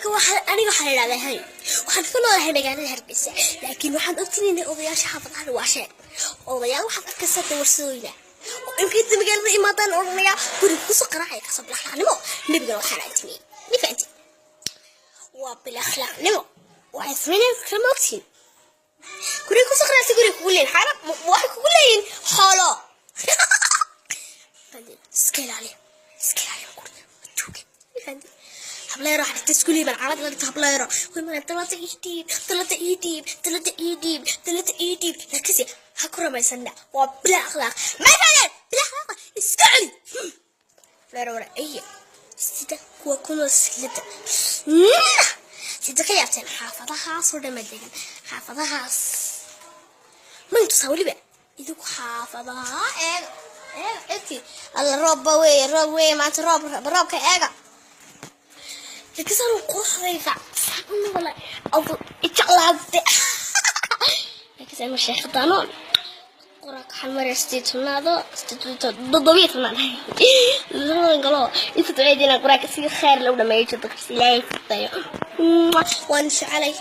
marka waxa la leeyahay waxaan ku noolahay magaalada Hargeysa laakiin waxaan ogtinaynaa odayaasha xaafadaha waa shay odayaal waxa ka soo warsooyina inta magaalada imaadaan oranaya guri ku soo qaraacay ka soo bilaxnimo nibiga waxa la timay nifanti waa bilaxnimo waa ismeenay kamoogtiin guri ku soo qaraacay guri ku leen xarab waxa ku leen xoolo iskalaali guri tuug nifanti habla راح تسكولي بالعرض ولا تهبلا وما ثلاثة إيديب ركزي هكرة ما يسنى وبلا أخلاق مثلا بلا أخلاق اسكالي لا ورا أيه سيدا هو كله سيدا سيدا كيابتين حافظها صورة مدين حافظها ما انتو ساولي بقى إذا حافظها إيه الرب وي ما تراب برابك إيه لكسروا قصيفة سامنا ولا أو إتشعلات لكسر مش خطانون قرق حمر استيتنا ذا ضبيط من زمان قالوا إذا تعيدين قرق كثير خير لو لما يجي تكسي لا يفتح وانش علي